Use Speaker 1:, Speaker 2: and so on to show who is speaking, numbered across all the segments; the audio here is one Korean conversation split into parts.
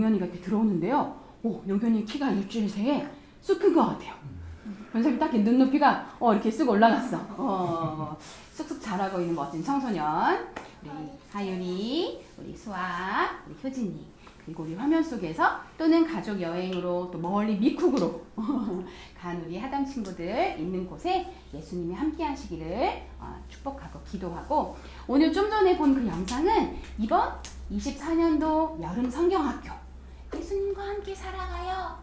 Speaker 1: 영현이가 이렇게 들어오는데요. 영현이 키가 일주일 새에 쑥 큰 것 같아요. 변석이 딱 이렇게 눈높이가 이렇게 쑥 올라갔어. 쑥쑥 자라고 있는 멋진 청소년. 우리 하윤이, 우리 수아, 우리 효진이. 그리고 우리 화면 속에서 또는 가족 여행으로 또 멀리 미쿡으로 간 우리 하담 친구들 있는 곳에 예수님이 함께 하시기를 축복하고 기도하고, 오늘 좀 전에 본 그 영상은 이번 24년도 여름 성경학교 예수님과 함께 살아가요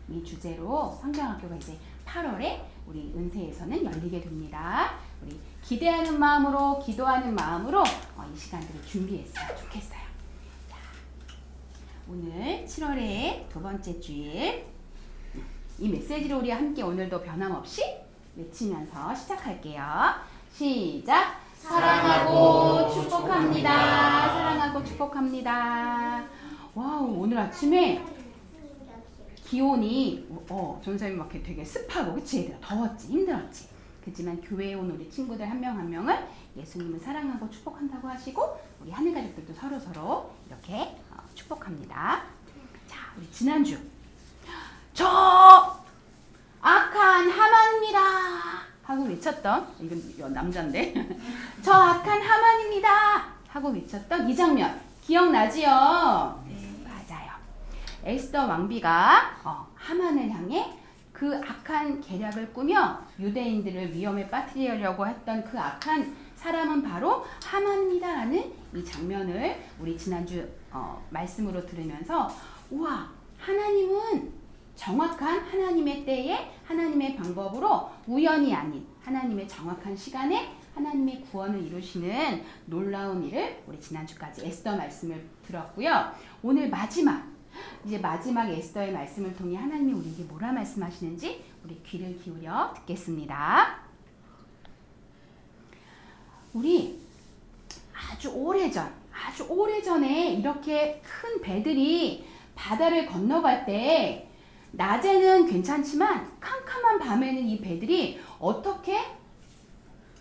Speaker 1: 이 주제로 성경학교가 이제 8월에 우리 은세에서는 열리게 됩니다. 우리 기대하는 마음으로, 기도하는 마음으로 이 시간들을 준비했으면 좋겠어요. 자, 오늘 7월의 두 번째 주일, 이 메시지를 우리 함께 오늘도 변함없이 외치면서 시작할게요. 시작! 사랑하고 축복합니다. 사랑하고 축복합니다. 와우, 오늘 아침에 기온이 전사님 막 되게 습하고, 그치? 얘들아 더웠지, 힘들었지. 그렇지만 교회에 온 우리 친구들 한 명 한 명을 예수님은 사랑하고 축복한다고 하시고, 우리 하늘 가족들도 서로 이렇게 축복합니다. 자, 우리 지난주 저 악한 하만입니다 하고 외쳤던, 이건 남자인데 저 악한 하만입니다 하고 외쳤던 이 장면 기억나지요? 네, 맞아요. 에스더 왕비가 하만을 향해 그 악한 계략을 꾸며 유대인들을 위험에 빠뜨리려고 했던 그 악한 사람은 바로 하만입니다라는 이 장면을 우리 지난주 말씀으로 들으면서, 우와, 하나님은 정확한 하나님의 때에 하나님의 방법으로 우연이 아닌 하나님의 정확한 시간에 하나님의 구원을 이루시는 놀라운 일을 우리 지난주까지 에스더 말씀을 들었고요. 오늘 이제 마지막 에스더의 말씀을 통해 하나님이 우리에게 뭐라 말씀하시는지 우리 귀를 기울여 듣겠습니다. 우리 아주 오래전에 이렇게 큰 배들이 바다를 건너갈 때 낮에는 괜찮지만 캄캄한 밤에는 이 배들이 어떻게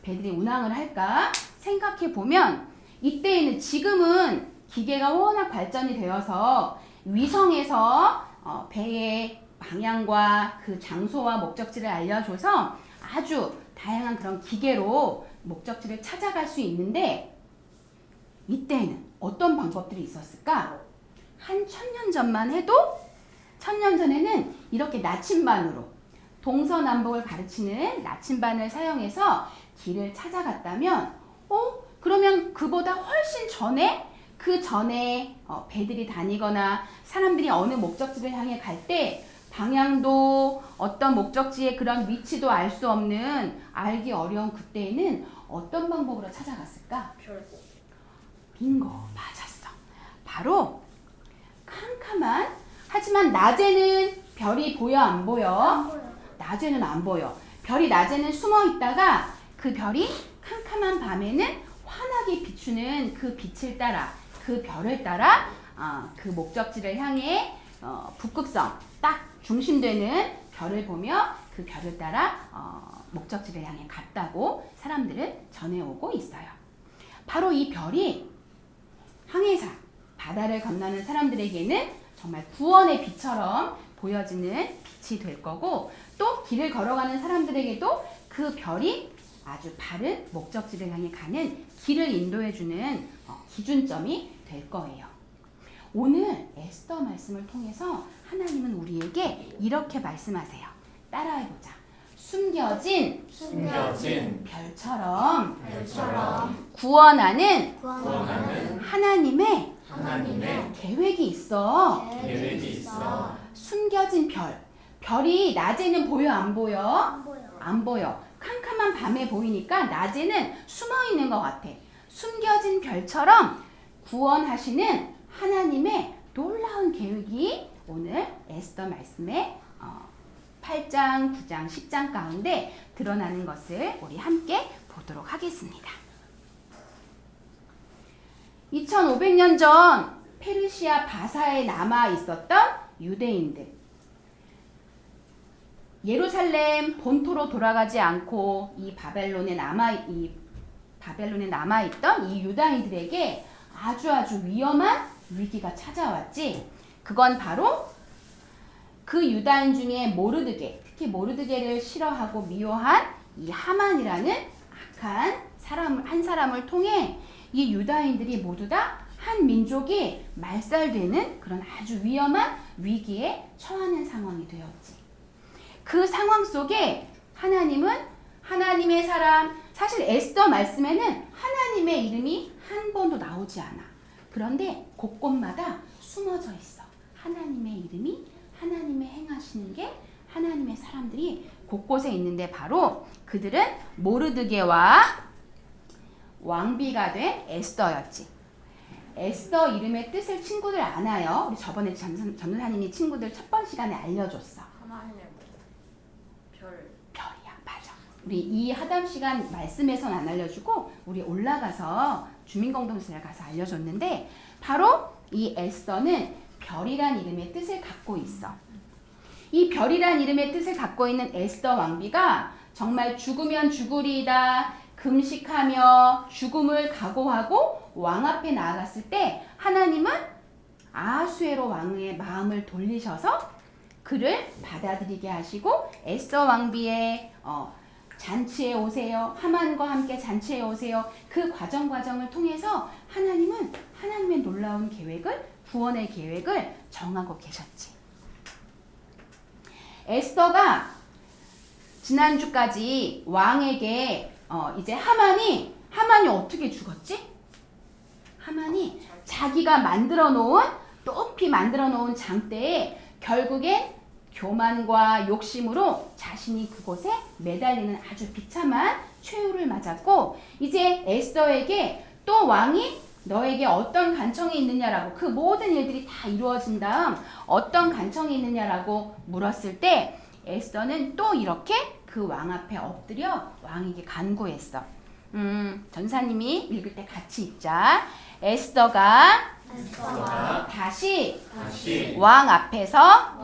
Speaker 1: 배들이 운항을 할까 생각해 보면, 이때에는, 지금은 기계가 워낙 발전이 되어서 위성에서 배의 방향과 그 장소와 목적지를 알려줘서 아주 다양한 그런 기계로 목적지를 찾아갈 수 있는데, 이때에는 어떤 방법들이 있었을까? 한 1000년 전만 해도, 1000년 전에는 이렇게 나침반으로 동서남북을 가르치는 나침반을 사용해서 길을 찾아갔다면, 그러면 그보다 훨씬 전에, 그 전에 배들이 다니거나 사람들이 어느 목적지를 향해 갈 때 방향도 어떤 목적지의 그런 위치도 알 수 없는, 알기 어려운 그때에는 어떤 방법으로 찾아갔을까?
Speaker 2: 별거.
Speaker 1: 빙고, 맞았어. 바로 캄캄한, 하지만 낮에는 별이 보여 안 보여?
Speaker 2: 안 보여.
Speaker 1: 낮에는 안 보여. 별이 낮에는 숨어 있다가 그 별이 캄캄한 밤에는 환하게 비추는 그 빛을 따라, 그 별을 따라 그 목적지를 향해 북극성 딱 중심되는 별을 보며 그 별을 따라 목적지를 향해 갔다고 사람들은 전해오고 있어요. 바로 이 별이 항해사, 바다를 건너는 사람들에게는 정말 구원의 빛처럼 보여지는 빛이 될 거고, 또 길을 걸어가는 사람들에게도 그 별이 아주 바른 목적지를 향해 가는 길을 인도해주는 기준점이 될 거예요. 오늘 에스더 말씀을 통해서 하나님은 우리에게 이렇게 말씀하세요. 따라해보자. 숨겨진 별처럼 구원하는 하나님의 계획이 있어. 숨겨진 별이 낮에는 보여 안 보여?
Speaker 2: 안 보여.
Speaker 1: 안 보여. 캄캄한 밤에 보이니까 낮에는 숨어 있는 것 같아. 숨겨진 별처럼 구원하시는 하나님의 놀라운 계획이 오늘 에스더 말씀의 8장, 9장, 10장 가운데 드러나는 것을 우리 함께 보도록 하겠습니다. 2500년 전 페르시아 바사에 남아 있었던 유대인들, 예루살렘 본토로 돌아가지 않고 이 바벨론에 남아있던 이 유다인들에게 아주 위험한 위기가 찾아왔지. 그건 바로 그 유다인 중에 모르드게, 특히 모르드게를 싫어하고 미워한 이 하만이라는 악한 한 사람을 통해 이 유다인들이 모두 다 한 민족이 말살되는 그런 아주 위험한 위기에 처하는 상황이 되었지. 그 상황 속에 하나님은 하나님의 사람, 사실 에스더 말씀에는 하나님의 이름이 한 번도 나오지 않아. 그런데 곳곳마다 숨어져 있어. 하나님의 이름이, 하나님의 행하시는 게, 하나님의 사람들이 곳곳에 있는데 바로 그들은 모르드게와 왕비가 된 에스더였지. 에스더 이름의 뜻을 친구들 아나요? 우리 저번에 전도사님이 친구들 첫 번 시간에 알려줬어.
Speaker 2: 하나님의
Speaker 1: 별이야, 맞아. 우리 이 하담 시간 말씀에서는 안 알려주고 우리 올라가서 주민공동체에 가서 알려줬는데 바로 이 에스더는 별이란 이름의 뜻을 갖고 있어. 이 별이란 이름의 뜻을 갖고 있는 에스더 왕비가 정말 죽으면 죽으리이다 금식하며 죽음을 각오하고 왕 앞에 나아갔을 때 하나님은 아하수에로 왕의 마음을 돌리셔서 그를 받아들이게 하시고 에스더 왕비의 잔치에 오세요. 하만과 함께 잔치에 오세요. 그 과정을 통해서 하나님은 하나님의 놀라운 계획을, 구원의 계획을 정하고 계셨지. 에스더가 지난주까지 왕에게 이제 하만이 어떻게 죽었지? 하만이 자기가 높이 만들어 놓은 장대에 결국엔 교만과 욕심으로 자신이 그곳에 매달리는 아주 비참한 최후를 맞았고, 이제 에스더에게 또 왕이 너에게 어떤 간청이 있느냐라고, 그 모든 일들이 다 이루어진 다음 어떤 간청이 있느냐라고 물었을 때 에스더는 또 이렇게 그 왕 앞에 엎드려 왕에게 간구했어. 전사님이 읽을 때 같이 읽자. 에스더가 다시 왕 앞에서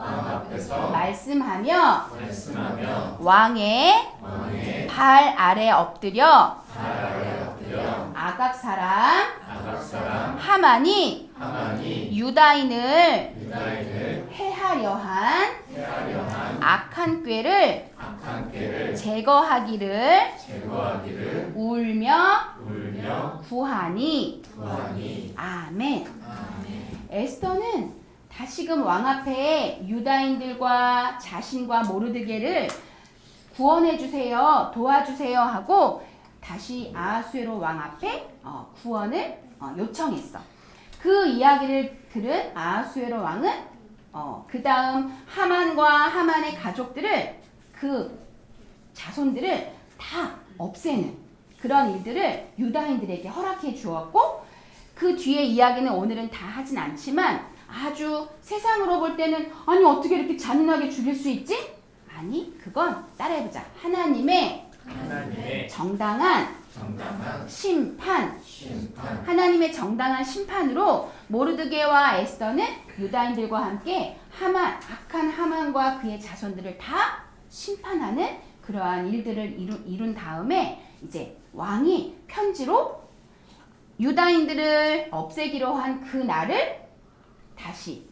Speaker 1: 말씀하며 왕의 발 아래 엎드려 아각 사람 하만이 유다인을 해하려 한 악한 꾀를 제거하기를 울며 구하니. 아멘. 에스더는 다시금 왕 앞에 유다인들과 자신과 모르드게를 구원해 주세요, 도와주세요 하고 다시 아하수에로 왕 앞에 구원을 요청했어. 그 이야기를 들은 아하수에로 왕은 그 다음 하만과 하만의 가족들을, 그 자손들을 다 없애는 그런 일들을 유다인들에게 허락해 주었고, 그 뒤에 이야기는 오늘은 다 하진 않지만 아주 세상으로 볼 때는 아니 어떻게 이렇게 잔인하게 죽일 수 있지? 아니, 그건 따라해보자. 하나님의 정당한 심판. 하나님의 정당한 심판으로 모르드게와 에스더는 유다인들과 함께 악한 하만과 그의 자손들을 다 심판하는 그러한 일들을 이룬 다음에 이제 왕이 편지로 유다인들을 없애기로 한 그 날을 다시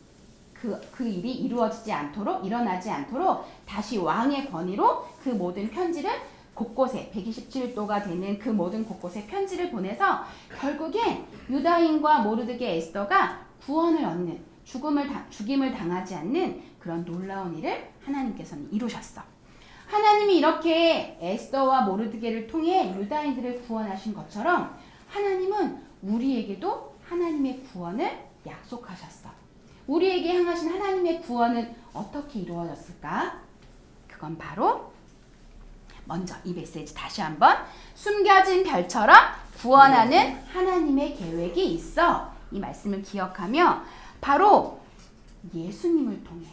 Speaker 1: 그 일이 일어나지 않도록 다시 왕의 권위로 그 모든 편지를 곳곳에 127도가 되는 그 모든 곳곳에 편지를 보내서 결국엔 유다인과 모르드게 에스더가 구원을 얻는, 죽임을 당하지 않는 그런 놀라운 일을 하나님께서는 이루셨어. 하나님이 이렇게 에스더와 모르드게를 통해 유다인들을 구원하신 것처럼 하나님은 우리에게도 하나님의 구원을 약속하셨어. 우리에게 향하신 하나님의 구원은 어떻게 이루어졌을까? 그건 바로 먼저 이 메시지 다시 한번, 숨겨진 별처럼 구원하는 하나님의 계획이 있어. 이 말씀을 기억하며 바로 예수님을 통해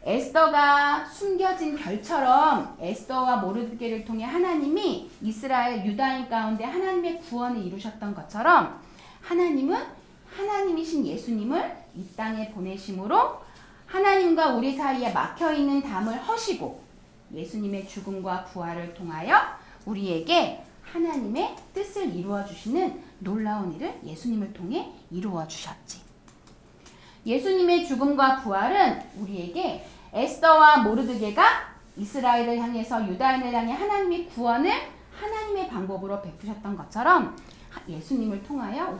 Speaker 1: 에스더가 숨겨진 별처럼 에스더와 모르드게를 통해 하나님이 이스라엘 유다인 가운데 하나님의 구원을 이루셨던 것처럼 하나님은 하나님이신 예수님을 이 땅에 보내심으로 하나님과 우리 사이에 막혀있는 담을 허시고 예수님의 죽음과 부활을 통하여 우리에게 하나님의 뜻을 이루어 주시는 놀라운 일을 예수님을 통해 이루어 주셨지. 예수님의 죽음과 부활은 우리에게 에스더와 모르드게가 이스라엘을 향해서 유다인을 향해 하나님의 구원을 하나님의 방법으로 베푸셨던 것처럼 예수님을 통하여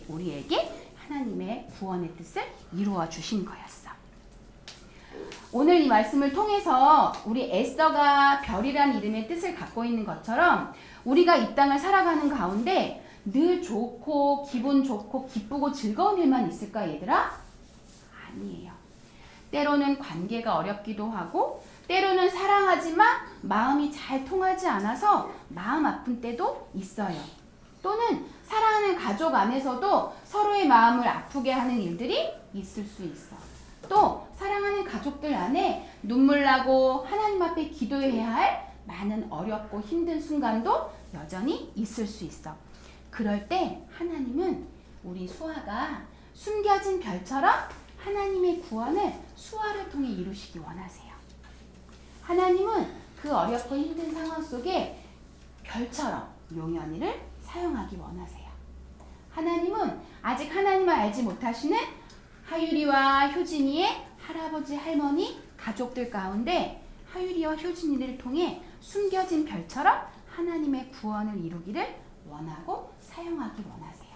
Speaker 1: 우리에게 하나님의 구원의 뜻을 이루어 주신 거였어. 오늘 이 말씀을 통해서 우리 에스더가 별이란 이름의 뜻을 갖고 있는 것처럼 우리가 이 땅을 살아가는 가운데 늘 좋고 기분 좋고 기쁘고 즐거운 일만 있을까 얘들아? 아니에요. 때로는 관계가 어렵기도 하고 때로는 사랑하지만 마음이 잘 통하지 않아서 마음 아픈 때도 있어요. 또는 사랑하는 가족 안에서도 서로의 마음을 아프게 하는 일들이 있을 수 있어. 또 사랑하는 가족들 안에 눈물 나고 하나님 앞에 기도해야 할 많은 어렵고 힘든 순간도 여전히 있을 수 있어. 그럴 때 하나님은 우리 수아가 숨겨진 별처럼 하나님의 구원을 수아를 통해 이루시기 원하세요. 하나님은 그 어렵고 힘든 상황 속에 별처럼 용현이를 사용하기 원하세요. 하나님은 아직 하나님을 알지 못하시는 하율이와 효진이의 할아버지, 할머니, 가족들 가운데 하율이와 효진이를 통해 숨겨진 별처럼 하나님의 구원을 이루기를 원하고 사용하기 원하세요.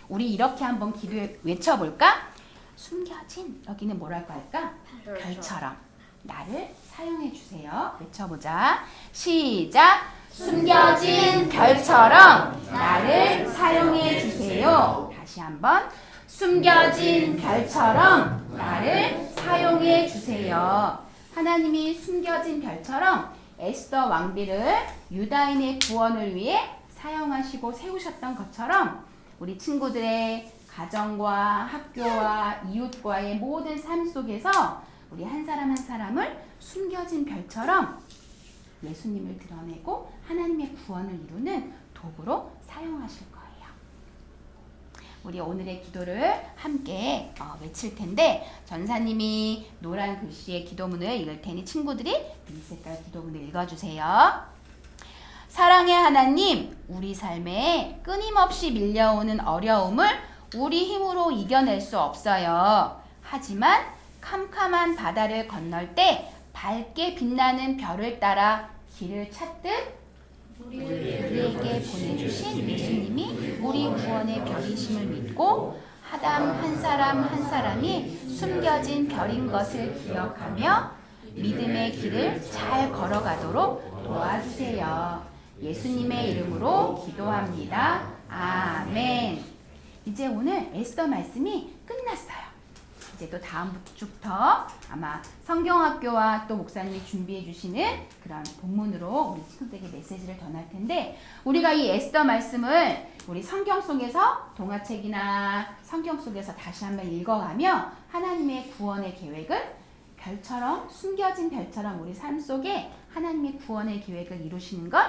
Speaker 1: 우리 이렇게 한번 기도해 외쳐볼까? 숨겨진, 여기는 뭐라고 할까? 별처럼 나를 사용해 주세요. 외쳐보자. 시작! 숨겨진 별처럼 나를 사용해 주세요. 다시 한번. 숨겨진 별처럼 나를 사용해 주세요. 하나님이 숨겨진 별처럼 에스더 왕비를 유다인의 구원을 위해 사용하시고 세우셨던 것처럼 우리 친구들의 가정과 학교와 이웃과의 모든 삶 속에서 우리 한 사람 한 사람을 숨겨진 별처럼 예수님을 드러내고 하나님의 구원을 이루는 도구로 사용하실 거예요. 우리 오늘의 기도를 함께 외칠 텐데 전사님이 노란 글씨의 기도문을 읽을 테니 친구들이 이 색깔 기도문을 읽어주세요. 사랑의 하나님, 우리 삶에 끊임없이 밀려오는 어려움을 우리 힘으로 이겨낼 수 없어요. 하지만 캄캄한 바다를 건널 때 밝게 빛나는 별을 따라 길을 찾듯 우리에게 보내주신 예수님이 우리 구원의 별이심을 믿고 아담 한 사람 한 사람이 숨겨진 별인 것을 기억하며 믿음의 길을 잘 걸어가도록 도와주세요. 예수님의 이름으로 기도합니다. 아멘. 이제 오늘 에스더 말씀이 끝났어요. 이제 또 다음 주부터 아마 성경학교와 또 목사님이 준비해 주시는 그런 본문으로 우리 친구들에게 메시지를 전할 텐데 우리가 이 에스더 말씀을 우리 성경 속에서 동화책이나 성경 속에서 다시 한번 읽어가며 하나님의 구원의 계획을 별처럼 숨겨진 별처럼 우리 삶 속에 하나님의 구원의 계획을 이루시는 걸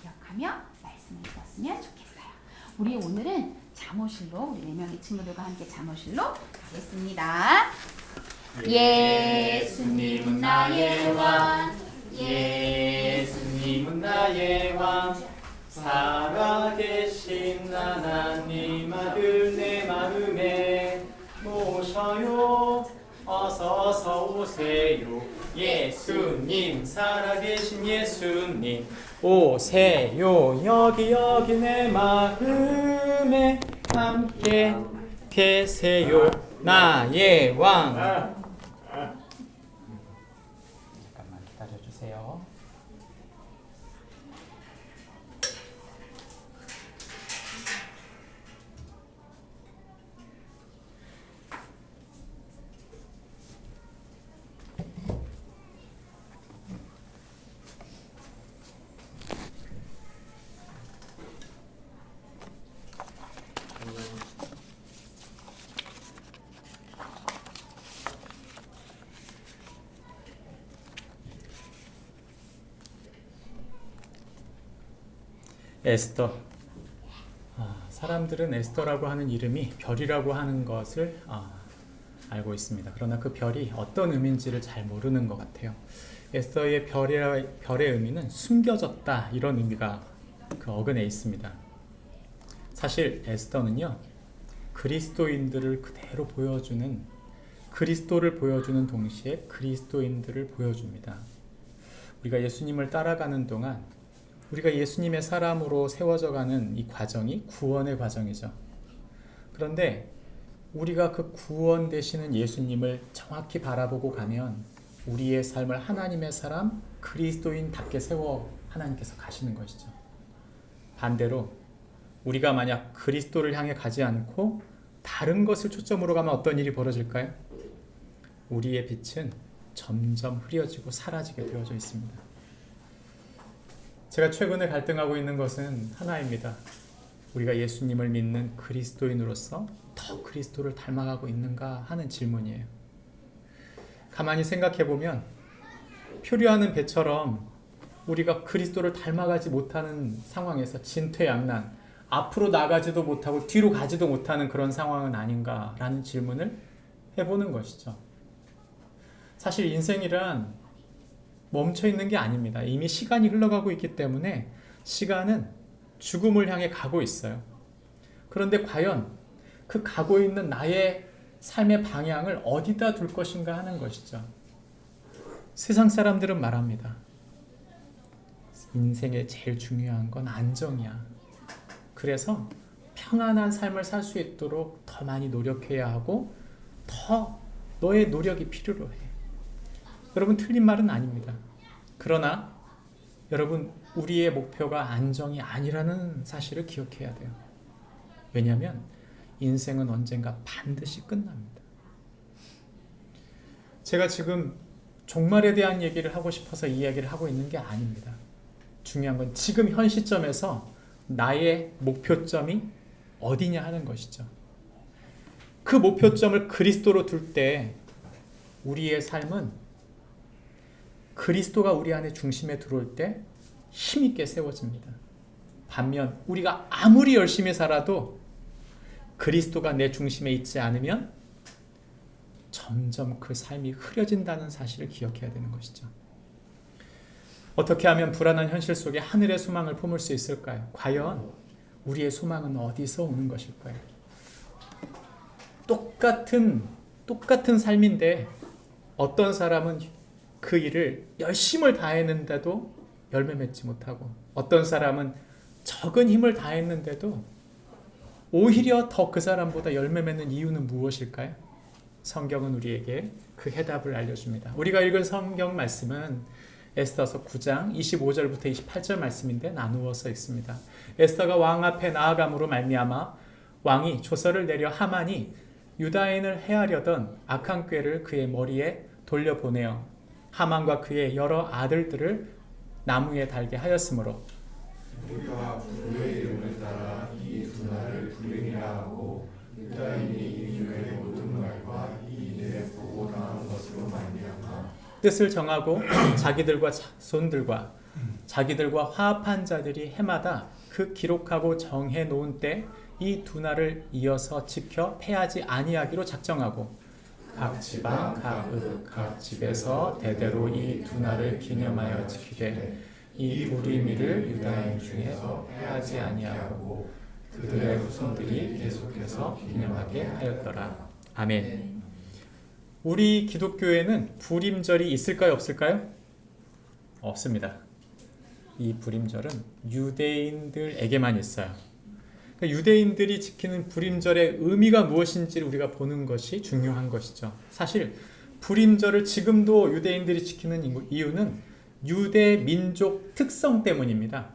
Speaker 1: 기억하며 말씀을 읽었으면 좋겠어요. 우리 오늘은 잠옷실로 우리 4명의 친구들과 함께 잠옷실로 가겠습니다. 예수님은 나의 왕,
Speaker 2: 예수님은 나의 왕, 살아계신 하나님 아들 내 마음에 모셔요. 어서 오세요. 예수님, 살아계신 예수님 오세요. 여기 내 마음에 함께 계세요. 나의 왕. 잠깐만 기다려주세요. 에스더. 사람들은 에스더라고 하는 이름이 별이라고 하는 것을 알고 있습니다. 그러나 그 별이 어떤 의미인지를 잘 모르는 것 같아요. 에스더의 별의 의미는 숨겨졌다, 이런 의미가 그 어근에 있습니다. 사실 에스더는요, 그리스도인들을 그대로 보여주는, 그리스도를 보여주는 동시에 그리스도인들을 보여줍니다. 우리가 예수님을 따라가는 동안 우리가 예수님의 사람으로 세워져가는 이 과정이 구원의 과정이죠. 그런데 우리가 그 구원 되시는 예수님을 정확히 바라보고 가면 우리의 삶을 하나님의 사람, 그리스도인답게 세워 하나님께서 가시는 것이죠. 반대로 우리가 만약 그리스도를 향해 가지 않고 다른 것을 초점으로 가면 어떤 일이 벌어질까요? 우리의 빛은 점점 흐려지고 사라지게 되어져 있습니다. 제가 최근에 갈등하고 있는 것은 하나입니다. 우리가 예수님을 믿는 그리스도인으로서 더 그리스도를 닮아가고 있는가 하는 질문이에요. 가만히 생각해 보면 표류하는 배처럼 우리가 그리스도를 닮아가지 못하는 상황에서 진퇴양난, 앞으로 나가지도 못하고 뒤로 가지도 못하는 그런 상황은 아닌가라는 질문을 해보는 것이죠. 사실 인생이란 멈춰 있는 게 아닙니다. 이미 시간이 흘러가고 있기 때문에 시간은 죽음을 향해 가고 있어요. 그런데 과연 그 가고 있는 나의 삶의 방향을 어디다 둘 것인가 하는 것이죠. 세상 사람들은 말합니다. 인생에 제일 중요한 건 안정이야. 그래서 평안한 삶을 살 수 있도록 더 많이 노력해야 하고 더 너의 노력이 필요로 해. 여러분, 틀린 말은 아닙니다. 그러나 여러분, 우리의 목표가 안정이 아니라는 사실을 기억해야 돼요. 왜냐하면 인생은 언젠가 반드시 끝납니다. 제가 지금 종말에 대한 얘기를 하고 싶어서 이 이야기를 하고 있는 게 아닙니다. 중요한 건 지금 현 시점에서 나의 목표점이 어디냐 하는 것이죠. 그 목표점을 그리스도로 둘 때 우리의 삶은 그리스도가 우리 안에 중심에 들어올 때 힘있게 세워집니다. 반면 우리가 아무리 열심히 살아도 그리스도가 내 중심에 있지 않으면 점점 그 삶이 흐려진다는 사실을 기억해야 되는 것이죠. 어떻게 하면 불안한 현실 속에 하늘의 소망을 품을 수 있을까요? 과연 우리의 소망은 어디서 오는 것일까요? 똑같은 삶인데 어떤 사람은 그 일을 열심을 다했는데도 열매 맺지 못하고, 어떤 사람은 적은 힘을 다했는데도 오히려 더 그 사람보다 열매 맺는 이유는 무엇일까요? 성경은 우리에게 그 해답을 알려줍니다. 우리가 읽은 성경 말씀은 에스더서 9장 25절부터 28절 말씀인데 나누어서 있습니다. 에스더가 왕 앞에 나아감으로 말미암아 왕이 조서를 내려 하만이 유다인을 해하려던 악한 꾀를 그의 머리에 돌려보내어 하만과 그의 여러 아들들을 나무에 달게 하였으므로
Speaker 3: 우리가 그의 이름을 따라 이 두 날을 불행이라 하고 유다인이 이 일의 모든 말과 이 일에 보고당한 것으로 말미암아
Speaker 2: 뜻을 정하고 자기들과 자손들과 자기들과 화합한 자들이 해마다 그 기록하고 정해 놓은 때 이 두 날을 이어서 지켜 패하지 아니하기로 작정하고 각 지방 각 집에서 대대로 이 두 날을 기념하여 지키되 이 부리미를 유다인 중에서 패하지 아니하고 그들의 후손들이 계속해서 기념하게 하였더라. 아멘. 우리 기독교에는 부림절이 있을까요, 없을까요? 없습니다. 이 부림절은 유대인들에게만 있어요. 그러니까 유대인들이 지키는 부림절의 의미가 무엇인지를 우리가 보는 것이 중요한 것이죠. 사실 부림절을 지금도 유대인들이 지키는 이유는 유대 민족 특성 때문입니다.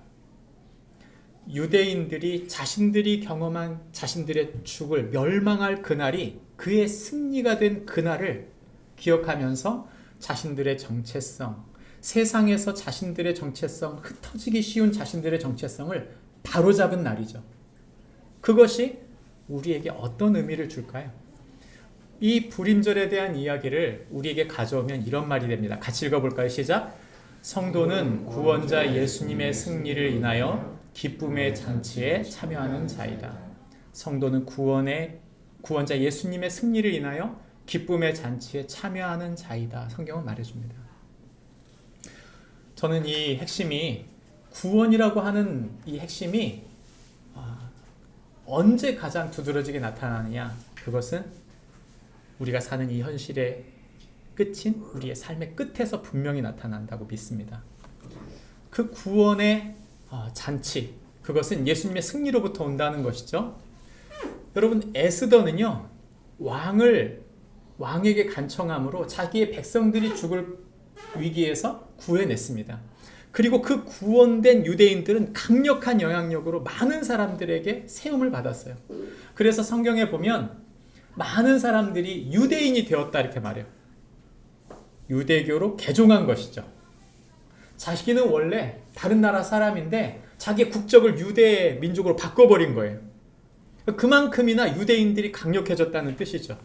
Speaker 2: 유대인들이 자신들이 경험한 자신들의 죽을 멸망할 그날이 그의 승리가 된 그날을 기억하면서 자신들의 정체성, 세상에서 자신들의 정체성, 흩어지기 쉬운 자신들의 정체성을 바로잡은 날이죠. 그것이 우리에게 어떤 의미를 줄까요? 이 부림절에 대한 이야기를 우리에게 가져오면 이런 말이 됩니다. 같이 읽어볼까요? 시작! 성도는 구원자 예수님의 승리를 인하여 기쁨의 잔치에 참여하는 자이다. 성도는 구원자 예수님의 승리를 인하여 기쁨의 잔치에 참여하는 자이다. 성경은 말해줍니다. 저는 이 핵심이, 구원이라고 하는 이 핵심이 언제 가장 두드러지게 나타나느냐? 그것은 우리가 사는 이 현실의 끝인 우리의 삶의 끝에서 분명히 나타난다고 믿습니다. 그 구원의 잔치, 그것은 예수님의 승리로부터 온다는 것이죠. 여러분, 에스더는요, 왕에게 간청함으로 자기의 백성들이 죽을 위기에서 구해냈습니다. 그리고 그 구원된 유대인들은 강력한 영향력으로 많은 사람들에게 세움을 받았어요. 그래서 성경에 보면 많은 사람들이 유대인이 되었다 이렇게 말해요. 유대교로 개종한 것이죠. 자기는 원래 다른 나라 사람인데 자기의 국적을 유대 민족으로 바꿔버린 거예요. 그만큼이나 유대인들이 강력해졌다는 뜻이죠.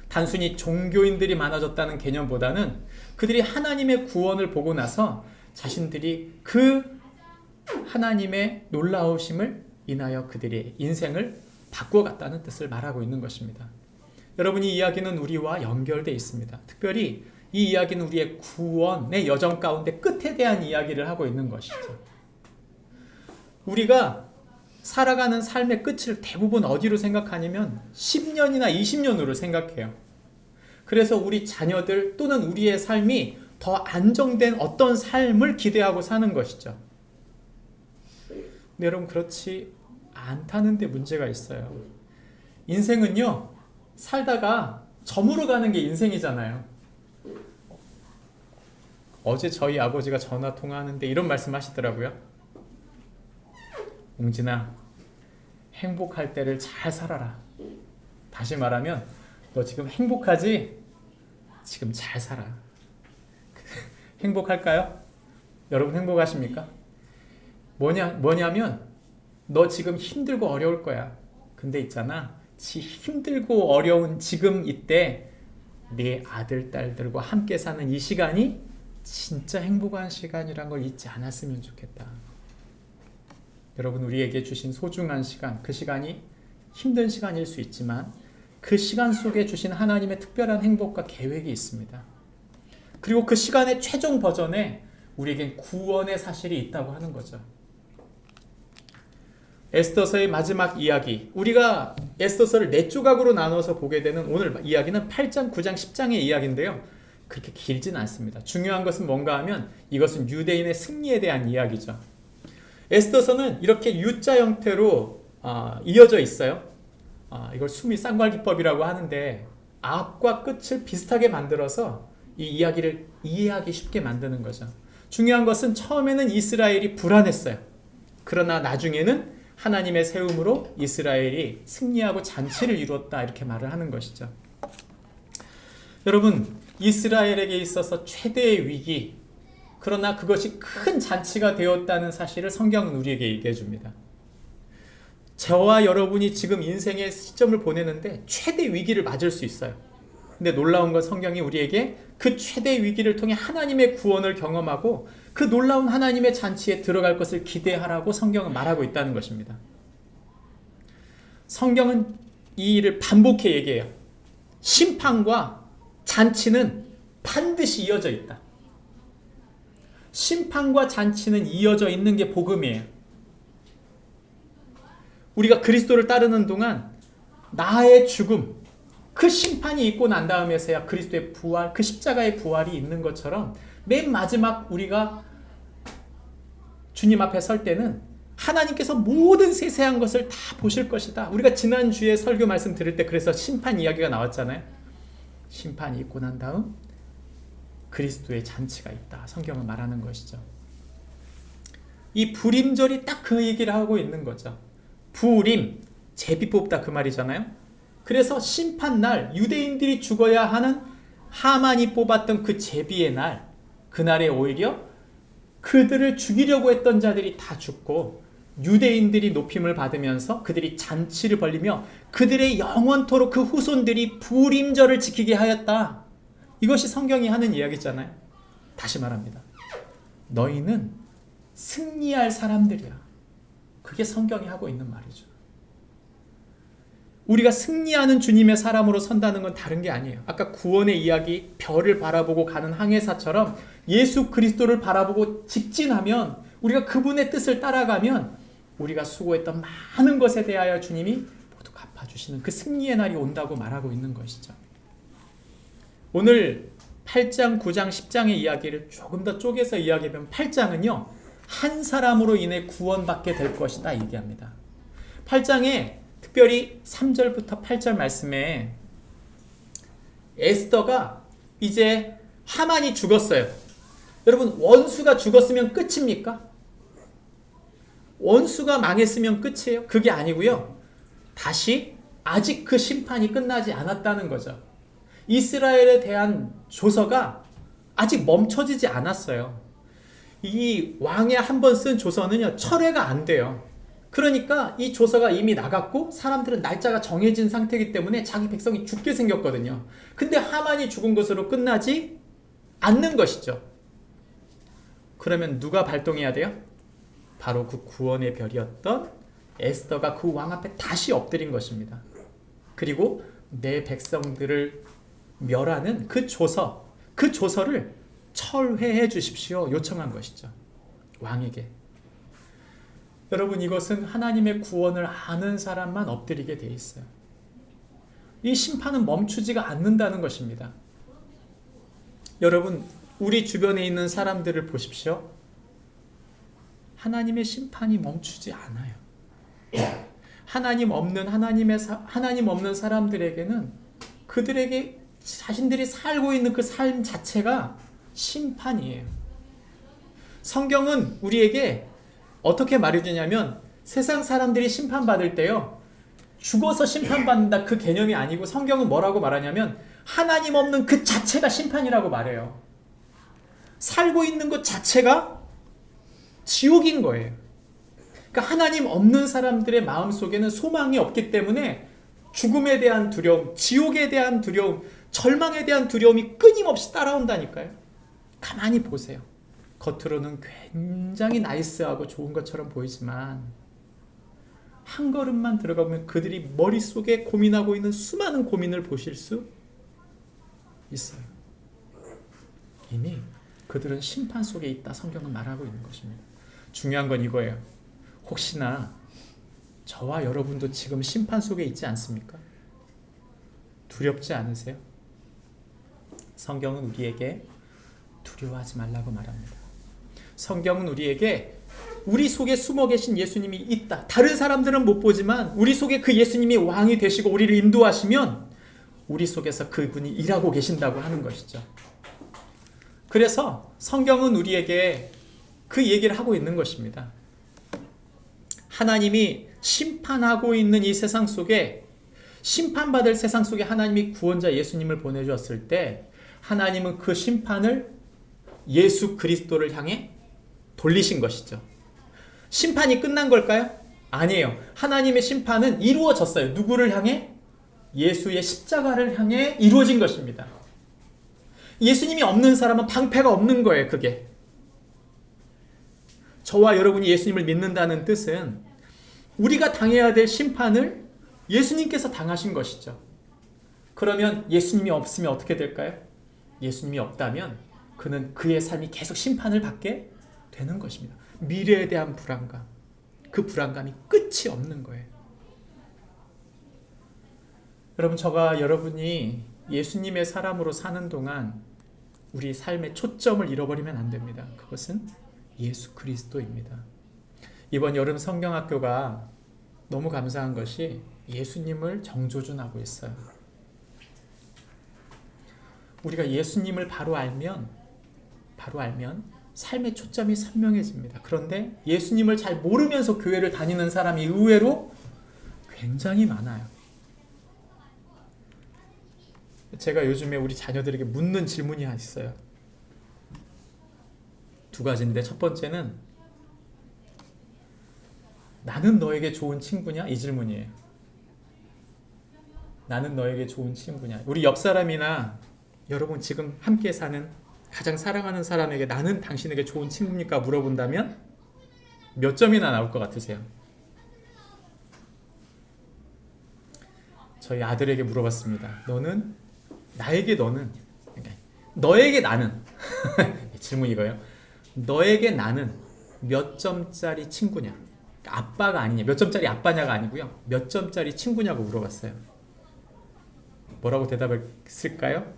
Speaker 2: 단순히 종교인들이 많아졌다는 개념보다는 그들이 하나님의 구원을 보고 나서 자신들이 그 하나님의 놀라우심을 인하여 그들의 인생을 바꿔갔다는 뜻을 말하고 있는 것입니다. 여러분, 이 이야기는 우리와 연결되어 있습니다. 특별히 이 이야기는 우리의 구원의 여정 가운데 끝에 대한 이야기를 하고 있는 것이죠. 우리가 살아가는 삶의 끝을 대부분 어디로 생각하냐면 10년이나 20년으로 생각해요. 그래서 우리 자녀들 또는 우리의 삶이 더 안정된 어떤 삶을 기대하고 사는 것이죠. 근데 여러분, 그렇지 않다는 데 문제가 있어요. 인생은요, 살다가 저물어 가는 게 인생이잖아요. 어제 저희 아버지가 전화 통화하는데 이런 말씀 하시더라고요. 웅진아, 행복할 때를 잘 살아라. 다시 말하면 너 지금 행복하지? 지금 잘 살아. 행복할까요? 여러분, 행복하십니까? 뭐냐면 너 지금 힘들고 어려울 거야. 근데 있잖아, 힘들고 어려운 지금 이때 네 아들, 딸들과 함께 사는 이 시간이 진짜 행복한 시간이란 걸 잊지 않았으면 좋겠다. 여러분, 우리에게 주신 소중한 시간, 그 시간이 힘든 시간일 수 있지만 그 시간 속에 주신 하나님의 특별한 행복과 계획이 있습니다. 그리고 그 시간의 최종 버전에 우리에겐 구원의 사실이 있다고 하는 거죠. 에스더서의 마지막 이야기, 우리가 에스더서를 4조각으로 나눠서 보게 되는 오늘 이야기는 8장, 9장, 10장의 이야기인데요. 그렇게 길진 않습니다. 중요한 것은 뭔가 하면 이것은 유대인의 승리에 대한 이야기죠. 에스더서는 이렇게 U자 형태로 이어져 있어요. 이걸 수미 쌍괄기법이라고 하는데 앞과 끝을 비슷하게 만들어서 이 이야기를 이해하기 쉽게 만드는 거죠. 중요한 것은 처음에는 이스라엘이 불안했어요. 그러나 나중에는 하나님의 세움으로 이스라엘이 승리하고 잔치를 이루었다 이렇게 말을 하는 것이죠. 여러분, 이스라엘에게 있어서 최대의 위기, 그러나 그것이 큰 잔치가 되었다는 사실을 성경은 우리에게 얘기해 줍니다. 저와 여러분이 지금 인생의 시점을 보내는데 최대 위기를 맞을 수 있어요. 근데 놀라운 건 성경이 우리에게 그 최대 위기를 통해 하나님의 구원을 경험하고 그 놀라운 하나님의 잔치에 들어갈 것을 기대하라고 성경은 말하고 있다는 것입니다. 성경은 이 일을 반복해 얘기해요. 심판과 잔치는 반드시 이어져 있다. 심판과 잔치는 이어져 있는 게 복음이에요. 우리가 그리스도를 따르는 동안 나의 죽음, 그 심판이 있고 난 다음에서야 그리스도의 부활, 그 십자가의 부활이 있는 것처럼 맨 마지막 우리가 주님 앞에 설 때는 하나님께서 모든 세세한 것을 다 보실 것이다. 우리가 지난주에 설교 말씀 들을 때 그래서 심판 이야기가 나왔잖아요. 심판이 있고 난 다음 그리스도의 잔치가 있다. 성경은 말하는 것이죠. 이 불임절이 딱 그 얘기를 하고 있는 거죠. 불임, 제비 뽑다 그 말이잖아요. 그래서 심판날 유대인들이 죽어야 하는 하만이 뽑았던 그 제비의 날, 그날에 오히려 그들을 죽이려고 했던 자들이 다 죽고 유대인들이 높임을 받으면서 그들이 잔치를 벌리며 그들의 영원토록 그 후손들이 불임절을 지키게 하였다. 이것이 성경이 하는 이야기잖아요. 다시 말합니다. 너희는 승리할 사람들이야. 그게 성경이 하고 있는 말이죠. 우리가 승리하는 주님의 사람으로 선다는 건 다른 게 아니에요. 아까 구원의 이야기, 별을 바라보고 가는 항해사처럼 예수 그리스도를 바라보고 직진하면, 우리가 그분의 뜻을 따라가면 우리가 수고했던 많은 것에 대하여 주님이 모두 갚아주시는 그 승리의 날이 온다고 말하고 있는 것이죠. 오늘 8장, 9장, 10장의 이야기를 조금 더 쪼개서 이야기하면 8장은요. 한 사람으로 인해 구원받게 될 것이다 얘기합니다. 8장에 특별히 3절부터 8절 말씀에 에스더가 이제 하만이 죽었어요. 여러분 원수가 죽었으면 끝입니까? 원수가 망했으면 끝이에요? 그게 아니고요. 다시 아직 그 심판이 끝나지 않았다는 거죠. 이스라엘에 대한 조서가 아직 멈춰지지 않았어요. 이 왕이 한 번 쓴 조서는요, 철회가 안 돼요. 그러니까 이 조서가 이미 나갔고 사람들은 날짜가 정해진 상태이기 때문에 자기 백성이 죽게 생겼거든요. 근데 하만이 죽은 것으로 끝나지 않는 것이죠. 그러면 누가 발동해야 돼요? 바로 그 구원의 별이었던 에스더가 그 왕 앞에 다시 엎드린 것입니다. 그리고 내 백성들을 멸하는 그 조서를 철회해 주십시오 요청한 것이죠. 왕에게. 여러분 이것은 하나님의 구원을 아는 사람만 엎드리게 돼 있어요. 이 심판은 멈추지가 않는다는 것입니다. 여러분 우리 주변에 있는 사람들을 보십시오. 하나님의 심판이 멈추지 않아요. 하나님 없는 사람들에게는 그들에게 자신들이 살고 있는 그 삶 자체가 심판이에요. 성경은 우리에게 어떻게 말해주냐면 세상 사람들이 심판받을 때요. 죽어서 심판받는다 그 개념이 아니고 성경은 뭐라고 말하냐면 하나님 없는 그 자체가 심판이라고 말해요. 살고 있는 것 자체가 지옥인 거예요. 그러니까 하나님 없는 사람들의 마음속에는 소망이 없기 때문에 죽음에 대한 두려움, 지옥에 대한 두려움, 절망에 대한 두려움이 끊임없이 따라온다니까요. 가만히 보세요. 겉으로는 굉장히 나이스하고 좋은 것처럼 보이지만 한 걸음만 들어가보면 그들이 머릿속에 고민하고 있는 수많은 고민을 보실 수 있어요. 이미 그들은 심판 속에 있다 성경은 말하고 있는 것입니다. 중요한 건 이거예요. 혹시나 저와 여러분도 지금 심판 속에 있지 않습니까? 두렵지 않으세요? 성경은 우리에게 두려워하지 말라고 말합니다. 성경은 우리에게 우리 속에 숨어 계신 예수님이 있다. 다른 사람들은 못 보지만 우리 속에 그 예수님이 왕이 되시고 우리를 인도하시면 우리 속에서 그분이 일하고 계신다고 하는 것이죠. 그래서 성경은 우리에게 그 얘기를 하고 있는 것입니다. 하나님이 심판하고 있는 이 세상 속에 심판받을 세상 속에 하나님이 구원자 예수님을 보내주었을 때 하나님은 그 심판을 예수 그리스도를 향해 돌리신 것이죠. 심판이 끝난 걸까요? 아니에요. 하나님의 심판은 이루어졌어요. 누구를 향해? 예수의 십자가를 향해 이루어진 것입니다. 예수님이 없는 사람은 방패가 없는 거예요. 그게. 저와 여러분이 예수님을 믿는다는 뜻은 우리가 당해야 될 심판을 예수님께서 당하신 것이죠. 그러면 예수님이 없으면 어떻게 될까요? 예수님이 없다면 그는 그의 삶이 계속 심판을 받게 되는 것입니다. 미래에 대한 불안감, 그 불안감이 끝이 없는 거예요. 여러분, 저가 여러분이 예수님의 사람으로 사는 동안 우리 삶의 초점을 잃어버리면 안 됩니다. 그것은 예수 그리스도입니다. 이번 여름 성경학교가 너무 감사한 것이 예수님을 정조준하고 있어요. 우리가 예수님을 바로 알면 삶의 초점이 선명해집니다. 그런데 예수님을 잘 모르면서 교회를 다니는 사람이 의외로 굉장히 많아요. 제가 요즘에 우리 자녀들에게 묻는 질문이 하나 있어요. 두 가지인데 첫 번째는 나는 너에게 좋은 친구냐? 이 질문이에요. 나는 너에게 좋은 친구냐? 우리 옆 사람이나 여러분 지금 함께 사는 가장 사랑하는 사람에게 나는 당신에게 좋은 친구입니까? 물어본다면 몇 점이나 나올 것 같으세요? 저희 아들에게 물어봤습니다. 너에게 나는 질문이 이거예요. 너에게 나는 몇 점짜리 친구냐? 아빠가 아니냐, 몇 점짜리 아빠냐가 아니고요. 몇 점짜리 친구냐고 물어봤어요. 뭐라고 대답했을까요?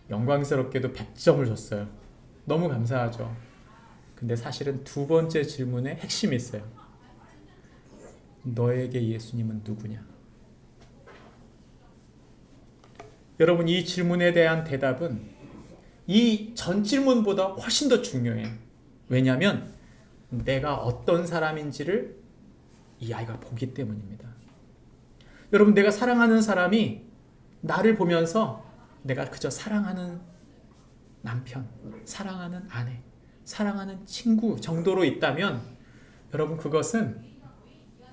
Speaker 2: 영광스럽게도 100점을 줬어요. 너무 감사하죠. 근데 사실은 두 번째 질문에 핵심이 있어요. 너에게 예수님은 누구냐? 여러분, 이 질문에 대한 대답은 이 전 질문보다 훨씬 더 중요해요. 왜냐하면 내가 어떤 사람인지를 이 아이가 보기 때문입니다. 여러분, 내가 사랑하는 사람이 나를 보면서 내가 그저 사랑하는 남편, 사랑하는 아내, 사랑하는 친구 정도로 있다면 여러분, 그것은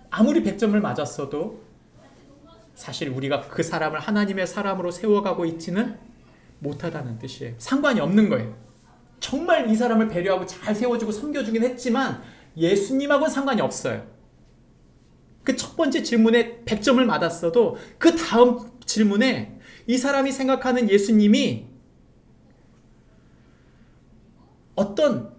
Speaker 2: 아무리 100점을 맞았어도 사실 우리가 그 사람을 하나님의 사람으로 세워가고 있지는 못하다는 뜻이에요. 상관이 없는 거예요. 정말 이 사람을 배려하고 잘 세워주고 섬겨주긴 했지만 예수님하고는 상관이 없어요. 그 첫 번째 질문에 100점을 맞았어도 그 다음 질문에 이 사람이 생각하는 예수님이 어떤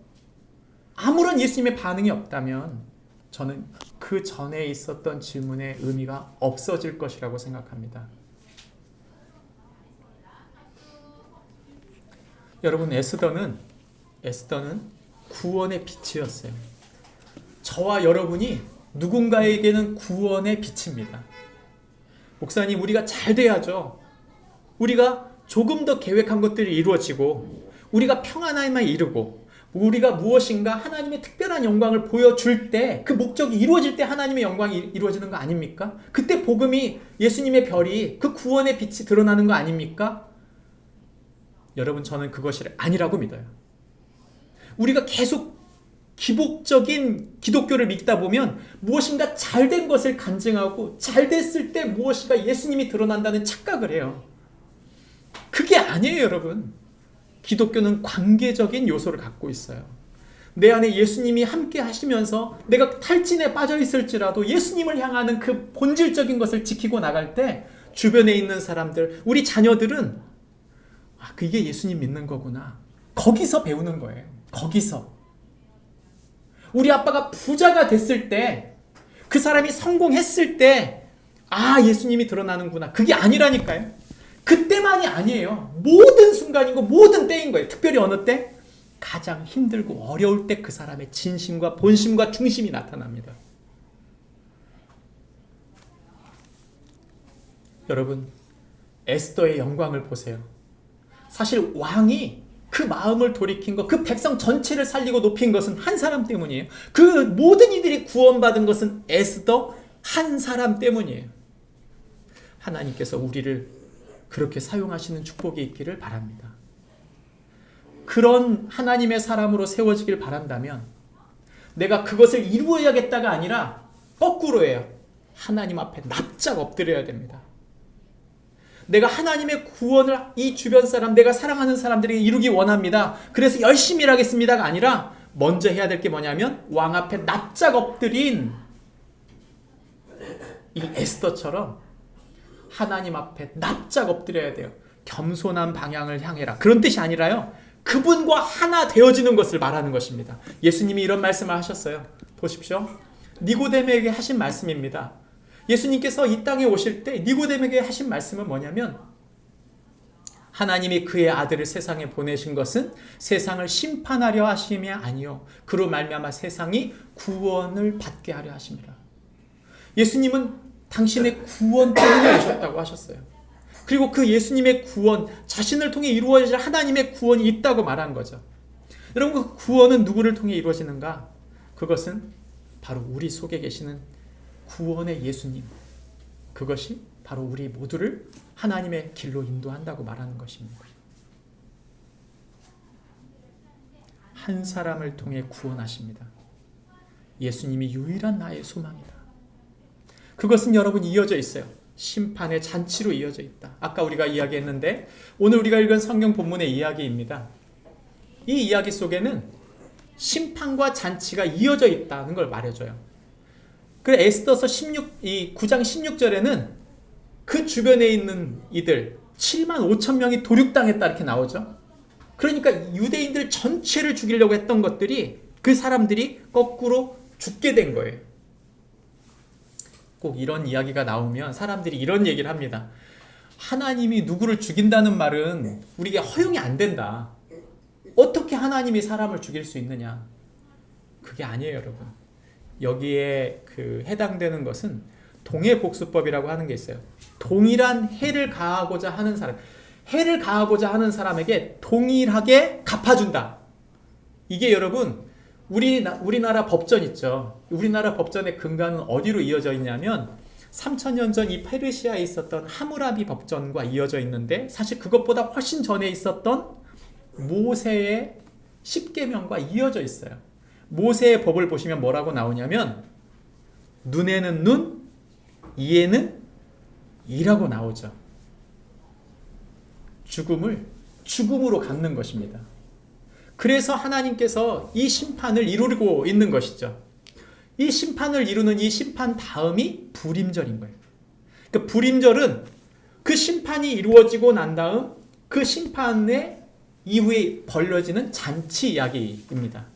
Speaker 2: 아무런 예수님의 반응이 없다면 저는 그 전에 있었던 질문의 의미가 없어질 것이라고 생각합니다. 여러분, 에스더는 구원의 빛이었어요. 저와 여러분이 누군가에게는 구원의 빛입니다. 목사님, 우리가 잘 돼야죠. 우리가 조금 더 계획한 것들이 이루어지고 우리가 평안함에 이르고 우리가 무엇인가 하나님의 특별한 영광을 보여줄 때, 그 목적이 이루어질 때 하나님의 영광이 이루어지는 거 아닙니까? 그때 복음이, 예수님의 별이, 그 구원의 빛이 드러나는 거 아닙니까? 여러분, 저는 그것이 아니라고 믿어요. 우리가 계속 기복적인 기독교를 믿다 보면 무엇인가 잘된 것을 간증하고 잘 됐을 때 무엇인가 예수님이 드러난다는 착각을 해요. 그게 아니에요, 여러분. 기독교는 관계적인 요소를 갖고 있어요. 내 안에 예수님이 함께 하시면서 내가 탈진에 빠져 있을지라도 예수님을 향하는 그 본질적인 것을 지키고 나갈 때 주변에 있는 사람들, 우리 자녀들은 그게 예수님 믿는 거구나. 거기서 배우는 거예요. 거기서. 우리 아빠가 부자가 됐을 때, 그 사람이 성공했을 때 예수님이 드러나는구나. 그게 아니라니까요. 그때만이 아니에요. 모든 순간이고 모든 때인 거예요. 특별히 어느 때? 가장 힘들고 어려울 때 그 사람의 진심과 본심과 중심이 나타납니다. 여러분, 에스더의 영광을 보세요. 사실 왕이 그 마음을 돌이킨 것, 그 백성 전체를 살리고 높인 것은 한 사람 때문이에요. 그 모든 이들이 구원받은 것은 에스더 한 사람 때문이에요. 하나님께서 우리를 그렇게 사용하시는 축복이 있기를 바랍니다. 그런 하나님의 사람으로 세워지길 바란다면 내가 그것을 이루어야겠다가 아니라 거꾸로예요. 하나님 앞에 납작 엎드려야 됩니다. 내가 하나님의 구원을 이 주변 사람, 내가 사랑하는 사람들에게 이루기 원합니다. 그래서 열심히 일하겠습니다가 아니라 먼저 해야 될 게 뭐냐면 왕 앞에 납작 엎드린 이 에스더처럼 하나님 앞에 납작 엎드려야 돼요. 겸손한 방향을 향해라. 그런 뜻이 아니라요. 그분과 하나 되어지는 것을 말하는 것입니다. 예수님이 이런 말씀을 하셨어요. 보십시오. 니고데모에게 하신 말씀입니다. 예수님께서 이 땅에 오실 때 니고데모에게 하신 말씀은 뭐냐면 하나님이 그의 아들을 세상에 보내신 것은 세상을 심판하려 하심이 아니요 그로 말미암아 세상이 구원을 받게 하려 하심이라. 예수님은 당신의 구원 때문에 오셨다고 하셨어요. 그리고 그 예수님의 구원, 자신을 통해 이루어질 하나님의 구원이 있다고 말한 거죠. 여러분, 그 구원은 누구를 통해 이루어지는가? 그것은 바로 우리 속에 계시는 구원의 예수님, 그것이 바로 우리 모두를 하나님의 길로 인도한다고 말하는 것입니다. 한 사람을 통해 구원하십니다. 예수님이 유일한 나의 소망이다. 그것은 여러분 이어져 있어요. 심판의 잔치로 이어져 있다. 아까 우리가 이야기했는데 오늘 우리가 읽은 성경 본문의 이야기입니다. 이 이야기 속에는 심판과 잔치가 이어져 있다는 걸 말해줘요. 그래서 에스더서 9장 16절에는 그 주변에 있는 이들 7만 5천 명이 도륙당했다 이렇게 나오죠. 그러니까 유대인들 전체를 죽이려고 했던 것들이 그 사람들이 거꾸로 죽게 된 거예요. 꼭 이런 이야기가 나오면 사람들이 이런 얘기를 합니다. 하나님이 누구를 죽인다는 말은 우리에게 허용이 안 된다. 어떻게 하나님이 사람을 죽일 수 있느냐? 그게 아니에요, 여러분. 여기에 해당되는 것은 동해복수법이라고 하는 게 있어요. 동일한 해를 가하고자 하는 사람, 해를 가하고자 하는 사람에게 동일하게 갚아준다. 이게 여러분 우리나라 법전 있죠. 우리나라 법전의 근간은 어디로 이어져 있냐면 3000년 전 이 페르시아에 있었던 하무라비 법전과 이어져 있는데, 사실 그것보다 훨씬 전에 있었던 모세의 10계명과 이어져 있어요. 모세의 법을 보시면 뭐라고 나오냐면 눈에는 눈, 이에는 이라고 나오죠. 죽음을 죽음으로 갚는 것입니다. 그래서 하나님께서 이 심판을 이루고 있는 것이죠. 이 심판을 이루는 이 심판 다음이 불임절인 거예요. 그 불임절은 그 심판이 이루어지고 난 다음 그 심판의 이후에 벌려지는 잔치 이야기입니다.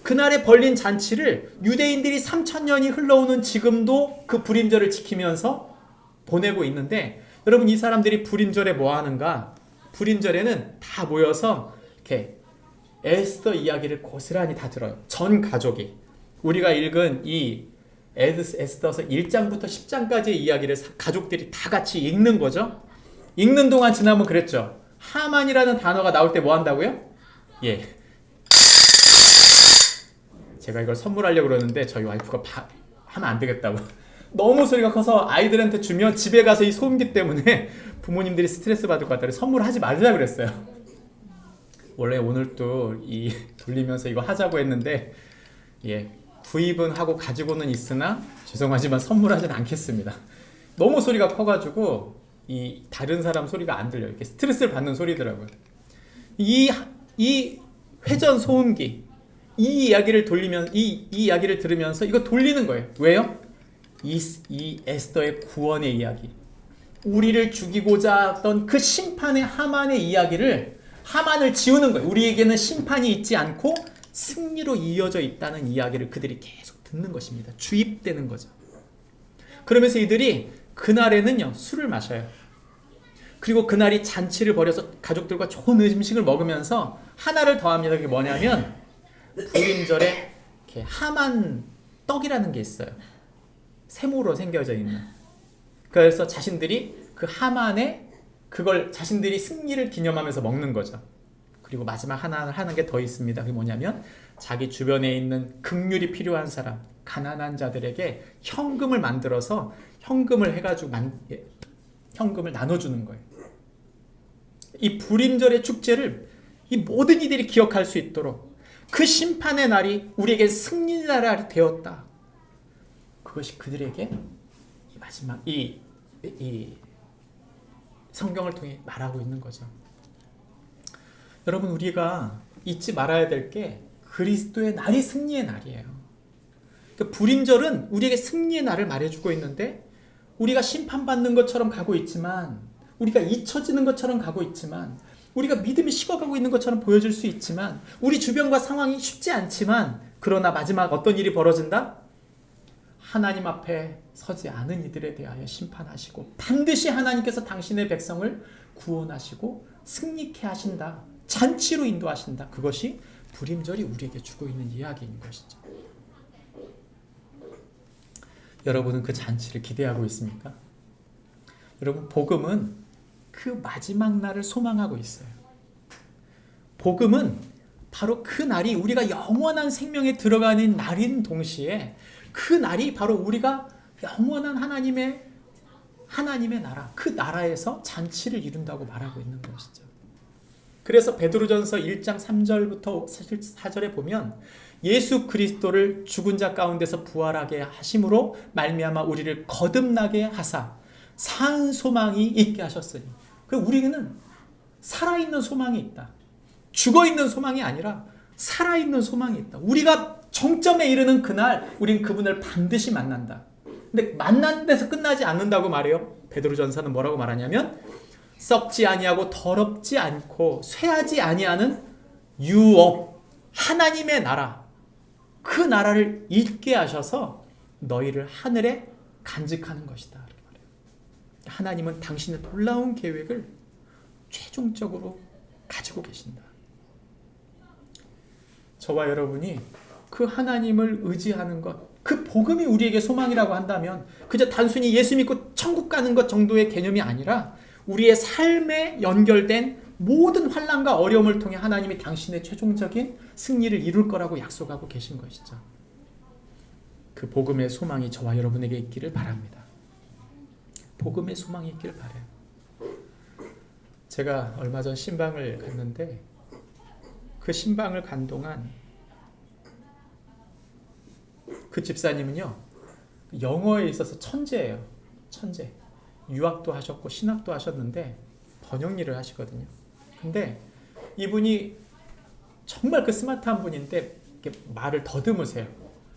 Speaker 2: 그날에 벌린 잔치를 유대인들이 3000년이 흘러오는 지금도 그 불임절을 지키면서 보내고 있는데, 여러분 이 사람들이 불임절에 뭐 하는가? 불임절에는 다 모여서 이렇게 에스더 이야기를 고스란히 다 들어요. 전 가족이. 우리가 읽은 이 에스더서 1장부터 10장까지의 이야기를 가족들이 다 같이 읽는 거죠. 읽는 동안 지나면 그랬죠. 하만이라는 단어가 나올 때 뭐 한다고요? 예. 제가 이걸 선물하려고 그러는데 저희 와이프가 하면 안 되겠다고. 너무 소리가 커서 아이들한테 주면 집에 가서 이 소음기 때문에 부모님들이 스트레스 받을 것 같다고 선물하지 말자 그랬어요. 원래 오늘 또 이 돌리면서 이거 하자고 했는데, 예, 구입은 하고 가지고는 있으나 죄송하지만 선물하진 않겠습니다. 너무 소리가 커가지고 이 다른 사람 소리가 안 들려요. 이렇게 스트레스를 받는 소리더라고요. 이 회전 소음기, 이 이야기를 돌리면 이 이야기를 들으면서 이거 돌리는 거예요. 왜요? 이 에스더의 구원의 이야기, 우리를 죽이고자 했던 그 심판의 하만의 이야기를, 하만을 지우는 거예요. 우리에게는 심판이 있지 않고 승리로 이어져 있다는 이야기를 그들이 계속 듣는 것입니다. 주입되는 거죠. 그러면서 이들이 그날에는요 술을 마셔요. 그리고 그날이 잔치를 벌여서 가족들과 좋은 음식을 먹으면서 하나를 더합니다. 그게 뭐냐면 불임절에 이렇게 하만 떡이라는 게 있어요. 세모로 생겨져 있는. 그래서 자신들이 그 하만에 그걸 자신들이 승리를 기념하면서 먹는 거죠. 그리고 마지막 하나 하는 게 더 있습니다. 그게 뭐냐면 자기 주변에 있는 긍휼이 필요한 사람, 가난한 자들에게 현금을 만들어서 현금을 해가지고 현금을 나눠주는 거예요. 이 불임절의 축제를 이 모든 이들이 기억할 수 있도록, 그 심판의 날이 우리에게 승리의 날이 되었다. 그것이 그들에게 이 마지막 이 성경을 통해 말하고 있는 거죠. 여러분 우리가 잊지 말아야 될 게 그리스도의 날이 승리의 날이에요. 그러니까 불임절은 우리에게 승리의 날을 말해주고 있는데, 우리가 심판받는 것처럼 가고 있지만, 우리가 잊혀지는 것처럼 가고 있지만, 우리가 믿음이 식어가고 있는 것처럼 보여질 수 있지만, 우리 주변과 상황이 쉽지 않지만, 그러나 마지막 어떤 일이 벌어진다? 하나님 앞에 서지 않은 이들에 대하여 심판하시고 반드시 하나님께서 당신의 백성을 구원하시고 승리케 하신다. 잔치로 인도하신다. 그것이 불임절이 우리에게 주고 있는 이야기인 것이죠. 여러분은 그 잔치를 기대하고 있습니까? 여러분 복음은 그 마지막 날을 소망하고 있어요. 복음은 바로 그 날이 우리가 영원한 생명에 들어가는 날인 동시에, 그 날이 바로 우리가 영원한 하나님의 나라, 그 나라에서 잔치를 이룬다고 말하고 있는 것이죠. 그래서 베드로전서 1장 3절부터 4절에 보면 예수 그리스도를 죽은 자 가운데서 부활하게 하심으로 말미암아 우리를 거듭나게 하사 산 소망이 있게 하셨으니, 우리는 살아있는 소망이 있다. 죽어있는 소망이 아니라 살아있는 소망이 있다. 우리가 정점에 이르는 그날 우린 그분을 반드시 만난다. 근데 만난 데서 끝나지 않는다고 말해요. 베드로전서는 뭐라고 말하냐면 썩지 아니하고 더럽지 않고 쇠하지 아니하는 유업, 하나님의 나라, 그 나라를 있게 하셔서 너희를 하늘에 간직하는 것이다. 이렇게 말해요. 하나님은 당신의 놀라운 계획을 최종적으로 가지고 계신다. 저와 여러분이 그 하나님을 의지하는 것, 그 복음이 우리에게 소망이라고 한다면 그저 단순히 예수 믿고 천국 가는 것 정도의 개념이 아니라 우리의 삶에 연결된 모든 환난과 어려움을 통해 하나님이 당신의 최종적인 승리를 이룰 거라고 약속하고 계신 것이죠. 그 복음의 소망이 저와 여러분에게 있기를 바랍니다. 복음의 소망이 있기를 바라요. 제가 얼마 전 신방을 갔는데 그 신방을 간 동안 그 집사님은요, 영어에 있어서 천재예요. 천재. 유학도 하셨고 신학도 하셨는데 번역 일을 하시거든요. 근데 이분이 정말 그 스마트한 분인데 이렇게 말을 더듬으세요.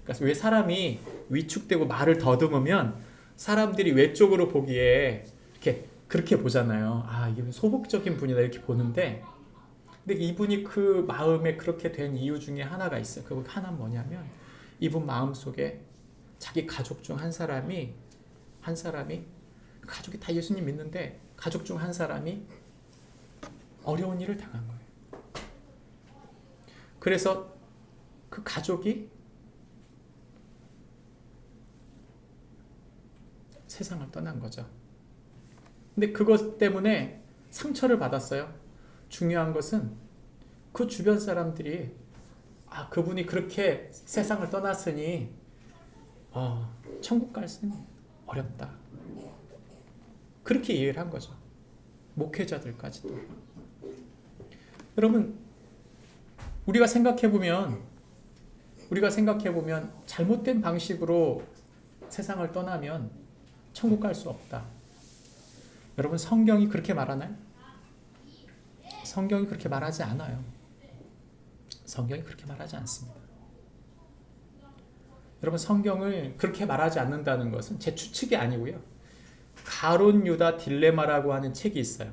Speaker 2: 그래서 왜 사람이 위축되고 말을 더듬으면 사람들이 외적으로 보기에 이렇게 그렇게 보잖아요. 아, 이게 소극적인 분이다 이렇게 보는데, 근데 이분이 그 마음에 그렇게 된 이유 중에 하나가 있어요. 그 하나는 뭐냐면 이분 마음속에 자기 가족 중 한 사람이 가족이 다 예수님 믿는데 가족 중 한 사람이 어려운 일을 당한 거예요. 그래서 그 가족이 세상을 떠난 거죠. 근데 그것 때문에 상처를 받았어요. 중요한 것은 그 주변 사람들이 그분이 그렇게 세상을 떠났으니 천국 갈 수는 어렵다. 그렇게 이해를 한 거죠. 목회자들까지도. 여러분, 우리가 생각해보면 잘못된 방식으로 세상을 떠나면 천국 갈 수 없다. 여러분, 성경이 그렇게 말하나요? 성경이 그렇게 말하지 않아요. 성경이 그렇게 말하지 않습니다. 여러분, 성경을 그렇게 말하지 않는다는 것은 제 추측이 아니고요. 가론 유다 딜레마라고 하는 책이 있어요.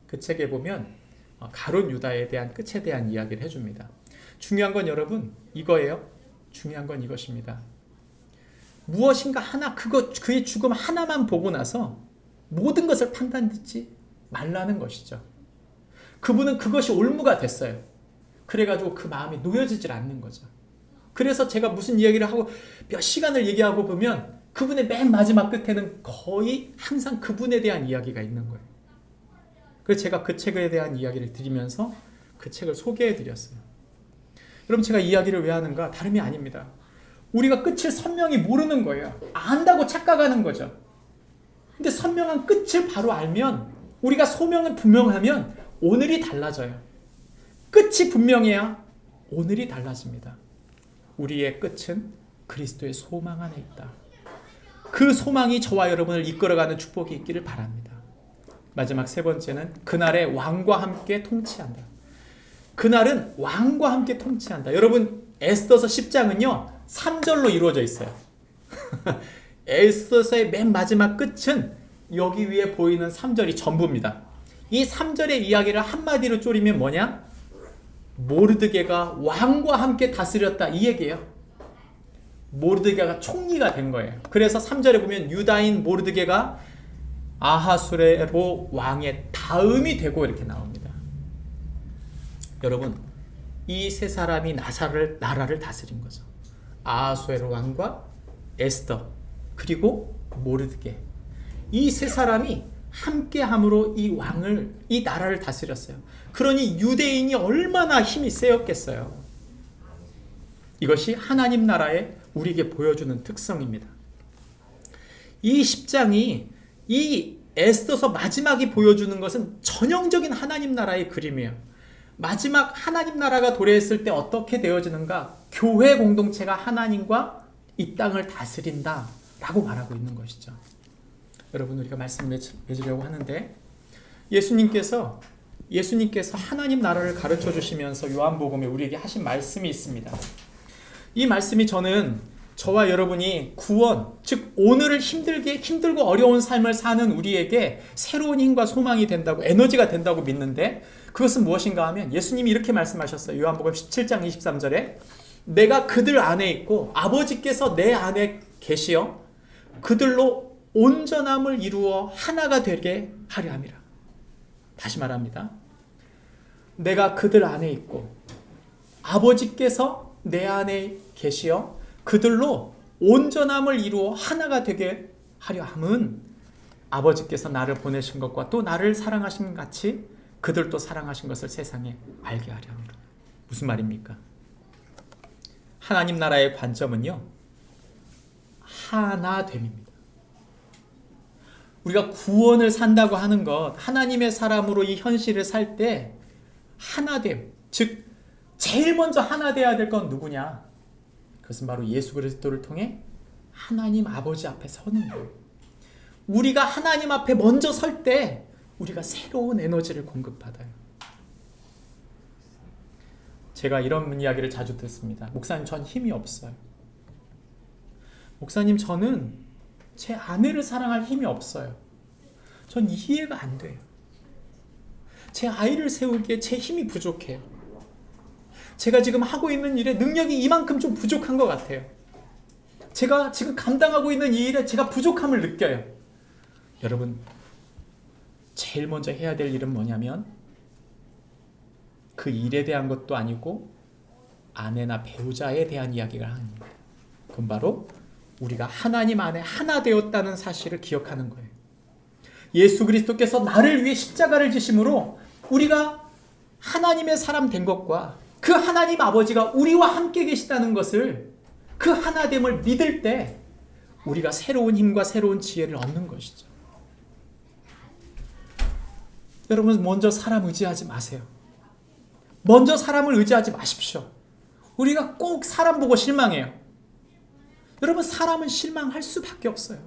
Speaker 2: 그 책에 보면 가론 유다에 대한 끝에 대한 이야기를 해줍니다. 중요한 건 여러분 이거예요. 중요한 건 이것입니다. 무엇인가 하나, 그의 죽음 하나만 보고 나서 모든 것을 판단짓지 말라는 것이죠. 그분은 그것이 올무가 됐어요. 그래가지고 그 마음이 놓여지질 않는 거죠. 그래서 제가 무슨 이야기를 하고 몇 시간을 얘기하고 보면 그분의 맨 마지막 끝에는 거의 항상 그분에 대한 이야기가 있는 거예요. 그래서 제가 그 책에 대한 이야기를 드리면서 그 책을 소개해 드렸어요. 여러분, 제가 이야기를 왜 하는가? 다름이 아닙니다. 우리가 끝을 선명히 모르는 거예요. 안다고 착각하는 거죠. 근데 선명한 끝을 바로 알면, 우리가 소명을 분명하면 오늘이 달라져요. 끝이 분명해야 오늘이 달라집니다. 우리의 끝은 그리스도의 소망 안에 있다. 그 소망이 저와 여러분을 이끌어가는 축복이 있기를 바랍니다. 마지막 세 번째는 그날에 왕과 함께 통치한다. 그날은 왕과 함께 통치한다. 여러분, 에스더서 10장은요 3절로 이루어져 있어요. 에스더서의 맨 마지막 끝은 여기 위에 보이는 3절이 전부입니다. 이 3절의 이야기를 한마디로 쪼리면 뭐냐? 모르드게가 왕과 함께 다스렸다, 이 얘기예요. 모르드게가 총리가 된 거예요. 그래서 3절에 보면 유다인 모르드게가 아하수에로 왕의 다음이 되고 이렇게 나옵니다. 여러분, 이 세 사람이 나라를 다스린 거죠. 아하수에로 왕과 에스더 그리고 모르드게, 이 세 사람이 함께함으로 이 나라를 다스렸어요. 그러니 유대인이 얼마나 힘이 세였겠어요. 이것이 하나님 나라의 우리에게 보여주는 특성입니다. 이 10장이 이 에스더서 마지막이 보여주는 것은 전형적인 하나님 나라의 그림이에요. 마지막 하나님 나라가 도래했을 때 어떻게 되어지는가? 교회 공동체가 하나님과 이 땅을 다스린다 라고 말하고 있는 것이죠. 여러분, 우리가 말씀을 맺으려고 하는데, 예수님께서 하나님 나라를 가르쳐 주시면서 요한복음에 우리에게 하신 말씀이 있습니다. 이 말씀이 저와 여러분이 구원, 즉 오늘을 힘들고 어려운 삶을 사는 우리에게 새로운 힘과 소망이 된다고, 에너지가 된다고 믿는데, 그것은 무엇인가 하면 예수님이 이렇게 말씀하셨어요. 요한복음 17장 23절에 내가 그들 안에 있고 아버지께서 내 안에 계시어 그들로 온전함을 이루어 하나가 되게 하려 함이라. 다시 말합니다. 내가 그들 안에 있고 아버지께서 내 안에 계시어 그들로 온전함을 이루어 하나가 되게 하려 함은 아버지께서 나를 보내신 것과 또 나를 사랑하신 것 같이 그들도 사랑하신 것을 세상에 알게 하려 함이라. 무슨 말입니까? 하나님 나라의 관점은요, 하나됨입니다. 우리가 구원을 산다고 하는 것, 하나님의 사람으로 이 현실을 살 때 하나됨, 즉 제일 먼저 하나 돼야 될 건 누구냐? 그것은 바로 예수 그리스도를 통해 하나님 아버지 앞에 서는 거예요. 우리가 하나님 앞에 먼저 설 때 우리가 새로운 에너지를 공급받아요. 제가 이런 이야기를 자주 듣습니다. 목사님, 전 힘이 없어요. 목사님, 저는 제 아내를 사랑할 힘이 없어요. 전 이해가 안 돼요. 제 아이를 세우기에 제 힘이 부족해요. 제가 지금 하고 있는 일에 능력이 이만큼 좀 부족한 것 같아요. 제가 지금 감당하고 있는 이 일에 제가 부족함을 느껴요. 여러분, 제일 먼저 해야 될 일은 뭐냐면 그 일에 대한 것도 아니고 아내나 배우자에 대한 이야기가 하는 거예요. 그건 바로 우리가 하나님 안에 하나 되었다는 사실을 기억하는 거예요. 예수 그리스도께서 나를 위해 십자가를 지심으로 우리가 하나님의 사람 된 것과 그 하나님 아버지가 우리와 함께 계시다는 것을, 그 하나됨을 믿을 때 우리가 새로운 힘과 새로운 지혜를 얻는 것이죠. 여러분, 먼저 사람 의지하지 마세요. 먼저 사람을 의지하지 마십시오. 우리가 꼭 사람 보고 실망해요. 여러분, 사람은 실망할 수밖에 없어요.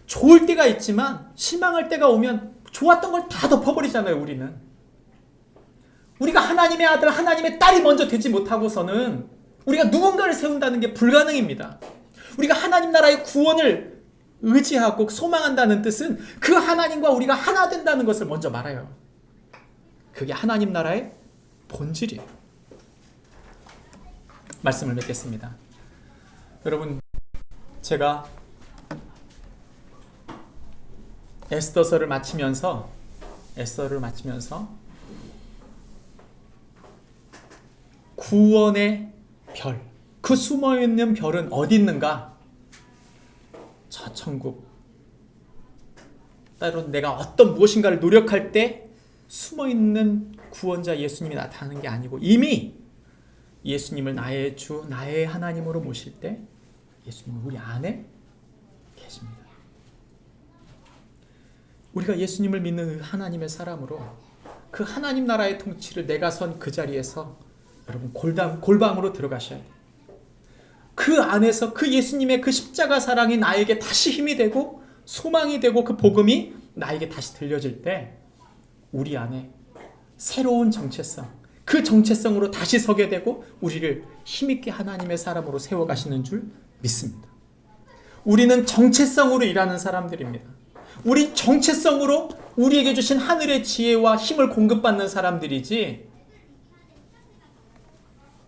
Speaker 2: 좋을 때가 있지만 실망할 때가 오면 좋았던 걸 다 덮어버리잖아요. 우리가 하나님의 아들, 하나님의 딸이 먼저 되지 못하고서는 우리가 누군가를 세운다는 게 불가능입니다. 우리가 하나님 나라의 구원을 의지하고 소망한다는 뜻은 그 하나님과 우리가 하나 된다는 것을 먼저 말해요. 그게 하나님 나라의 본질이에요. 말씀을 맺겠습니다. 여러분, 제가 에스더서를 마치면서 구원의 별, 그 숨어있는 별은 어디 있는가? 저 천국. 때론 내가 어떤 무엇인가를 노력할 때 숨어있는 구원자 예수님이 나타나는 게 아니고 이미 예수님을 나의 주, 나의 하나님으로 모실 때 예수님은 우리 안에 계십니다. 우리가 예수님을 믿는 하나님의 사람으로 그 하나님 나라의 통치를 내가 선 그 자리에서 여러분 골방으로 들어가셔야 돼요. 그 안에서 그 예수님의 그 십자가 사랑이 나에게 다시 힘이 되고 소망이 되고 그 복음이 나에게 다시 들려질 때 우리 안에 새로운 정체성, 그 정체성으로 다시 서게 되고 우리를 힘있게 하나님의 사람으로 세워가시는 줄 믿습니다. 우리는 정체성으로 일하는 사람들입니다. 우리 정체성으로 우리에게 주신 하늘의 지혜와 힘을 공급받는 사람들이지,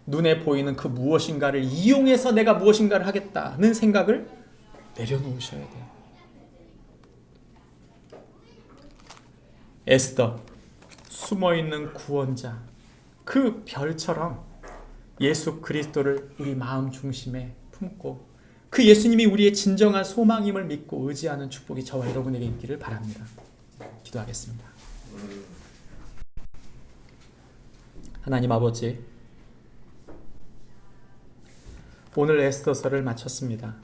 Speaker 2: 눈에 보이는 그 무엇인가를 이용해서 내가 무엇인가를 하겠다는 생각을 내려놓으셔야 돼요. 에스더, 숨어있는 구원자, 그 별처럼 예수 그리스도를 우리 마음 중심에 품고 그 예수님이 우리의 진정한 소망임을 믿고 의지하는 축복이 저와 여러분에게 있기를 바랍니다. 기도하겠습니다. 하나님 아버지, 오늘 에스더서를 마쳤습니다.